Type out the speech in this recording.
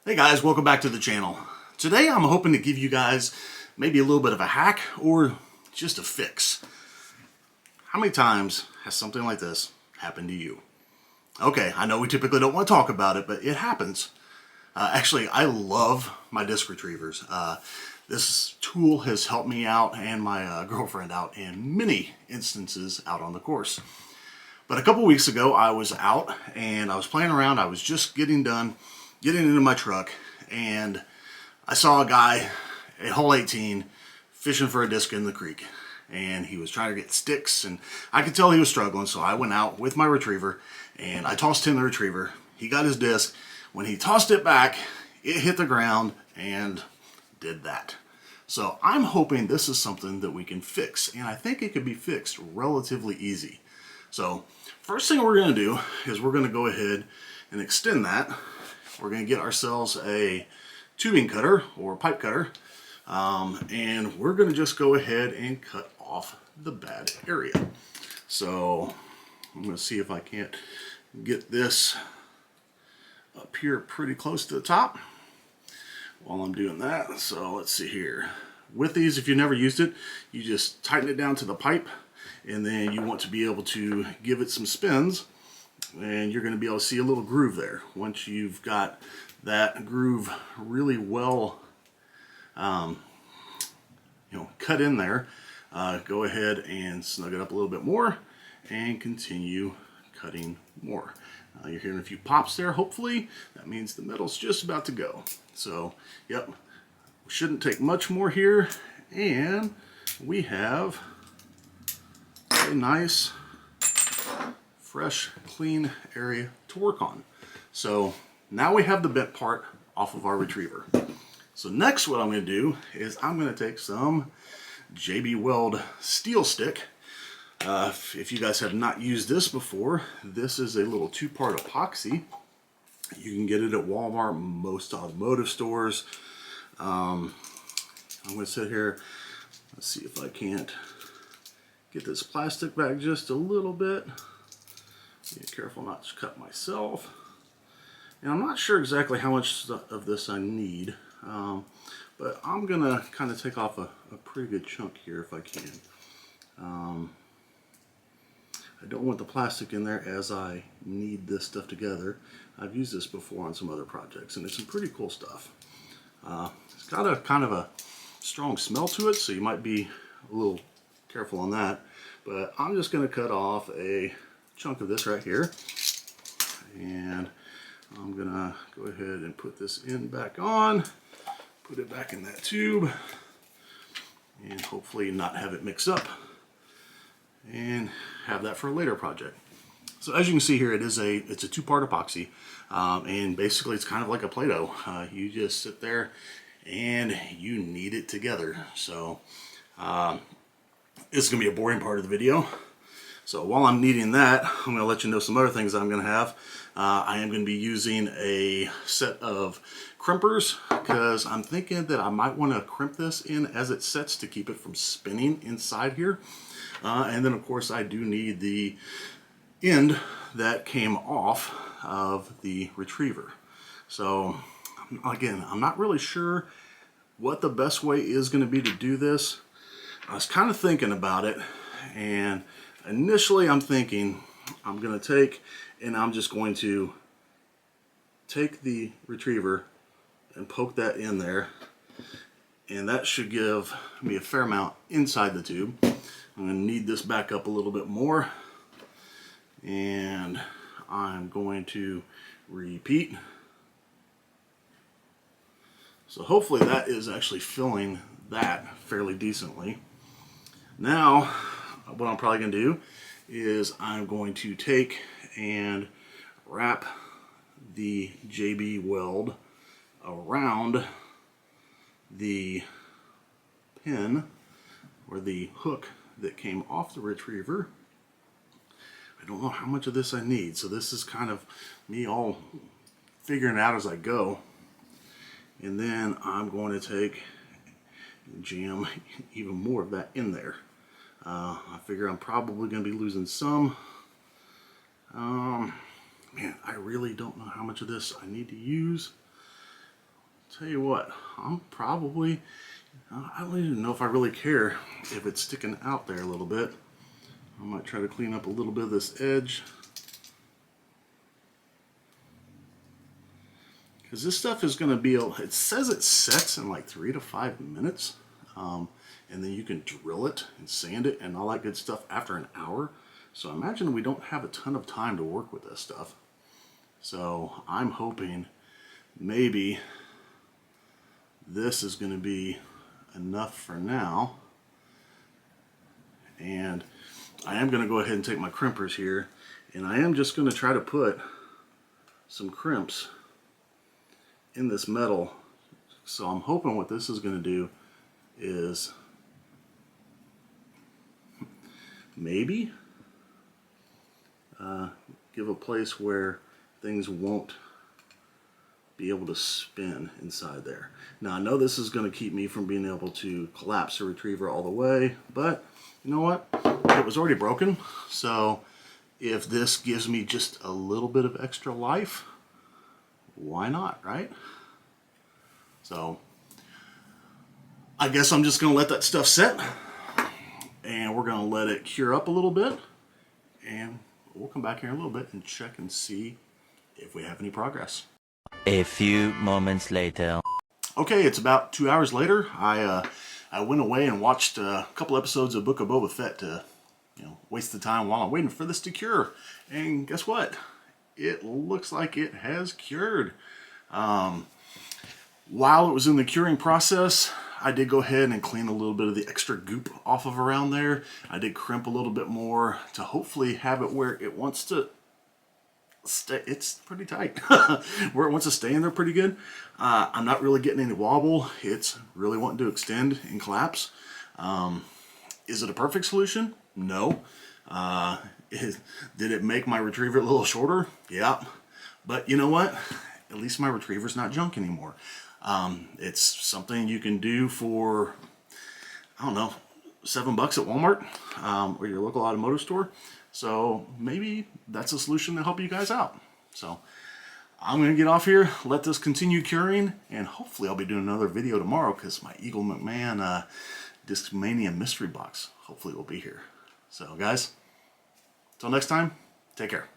Hey guys, welcome back to the channel. Today I'm hoping to give you guys maybe a little bit of a hack or just a fix. How many times has something like this happened to you? Okay, I know we typically don't want to talk about it, but it happens. Actually, I love my disc retrievers. This tool has helped me out and my girlfriend out in many instances out on the course. But a couple weeks ago I was out and I was playing around. I was just getting into my truck, and I saw a guy at hole 18 fishing for a disc in the creek, and he was trying to get sticks, and I could tell he was struggling. So I went out with my retriever and I tossed him the retriever. He got his disc. When he tossed it back, it hit the ground and did that. So I'm hoping this is something that we can fix, and I think it could be fixed relatively easy. So first thing we're going to do is we're going to go ahead and extend that. We're going to get ourselves a tubing cutter or pipe cutter, and we're going to just go ahead and cut off the bad area. So I'm going to see if I can't get this up here pretty close to the top while I'm doing that. So let's see here. With these, if you've never used it, you just tighten it down to the pipe, and then you want to be able to give it some spins, and you're going to be able to see a little groove there. Once you've got that groove really well cut in there, go ahead and snug it up a little bit more and continue cutting more. You're hearing a few pops there. Hopefully that means the metal's just about to go. So yep, shouldn't take much more here, and we have a nice fresh, clean area to work on. So now we have the bent part off of our retriever. So next what I'm going to do is I'm going to take some JB Weld steel stick. If you guys have not used this before, this is a little two-part epoxy. You can get it at Walmart, most automotive stores. I'm going to sit here. Let's see if I can't get this plastic back just a little bit. Be careful not to cut myself. And I'm not sure exactly how much of this I need, but I'm gonna kind of take off a pretty good chunk here if I can. I don't want the plastic in there as I knead this stuff together. I've used this before on some other projects, and it's some pretty cool stuff. It's got a kind of a strong smell to it, so you might be a little careful on that. But I'm just gonna cut off a chunk of this right here, and I'm gonna go ahead and put this end back on, put it back in that tube, and hopefully not have it mix up, and have that for a later project. So as you can see here, it's a two-part epoxy, and basically it's kind of like a Play-Doh. You just sit there and you knead it together. So this is gonna be a boring part of the video. So while I'm kneading that, I'm going to let you know some other things I'm going to have. I am going to be using a set of crimpers, because I'm thinking that I might want to crimp this in as it sets to keep it from spinning inside here. And then of course I do need the end that came off of the retriever. So again, I'm not really sure what the best way is going to be to do this. I was kind of thinking about it, and initially I'm thinking I'm going to take, and I'm just going to take the retriever and poke that in there, and that should give me a fair amount inside the tube. I'm going to knead this back up a little bit more, and I'm going to repeat. So hopefully that is actually filling that fairly decently. Now what I'm probably going to do is I'm going to take and wrap the JB Weld around the pin or the hook that came off the retriever. I don't know how much of this I need, so this is kind of me all figuring it out as I go. And then I'm going to take and jam even more of that in there. I figure I'm probably going to be losing some. Man, I really don't know how much of this I need to use. tell you what, I'm probably, I don't even know if I really care if it's sticking out there a little bit. I might try to clean up a little bit of this edge. Because this stuff is going to be, it says it sets in like 3 to 5 minutes. And then you can drill it and sand it and all that good stuff after an hour. So I imagine we don't have a ton of time to work with this stuff. So I'm hoping maybe this is going to be enough for now. And I am going to go ahead and take my crimpers here, and I am just going to try to put some crimps in this metal. So I'm hoping what this is going to do is maybe give a place where things won't be able to spin inside there. Now I know this is going to keep me from being able to collapse the retriever all the way, but you know what? It was already broken, so if this gives me just a little bit of extra life, why not, right? So I guess I'm just going to let that stuff set, and we're going to let it cure up a little bit, and we'll come back here in a little bit and check and see if we have any progress. A few moments later. Okay, it's about 2 hours later. I went away and watched a couple episodes of Book of Boba Fett to, waste the time while I'm waiting for this to cure. And guess what? It looks like it has cured. While it was in the curing process, I did go ahead and clean a little bit of the extra goop off of around there. I did crimp a little bit more to hopefully have it where it wants to stay. It's pretty tight. Where it wants to stay in there pretty good. I'm not really getting any wobble. It's really wanting to extend and collapse. Is it a perfect solution? No. Did it make my retriever a little shorter? Yeah. But you know what? At least my retriever's not junk anymore. It's something you can do for, I don't know, $7 at Walmart or your local automotive store. So maybe that's a solution to help you guys out. So I'm going to get off here, let this continue curing, and hopefully I'll be doing another video tomorrow because my Eagle McMahon Discmania mystery box hopefully will be here. So guys, until next time, take care.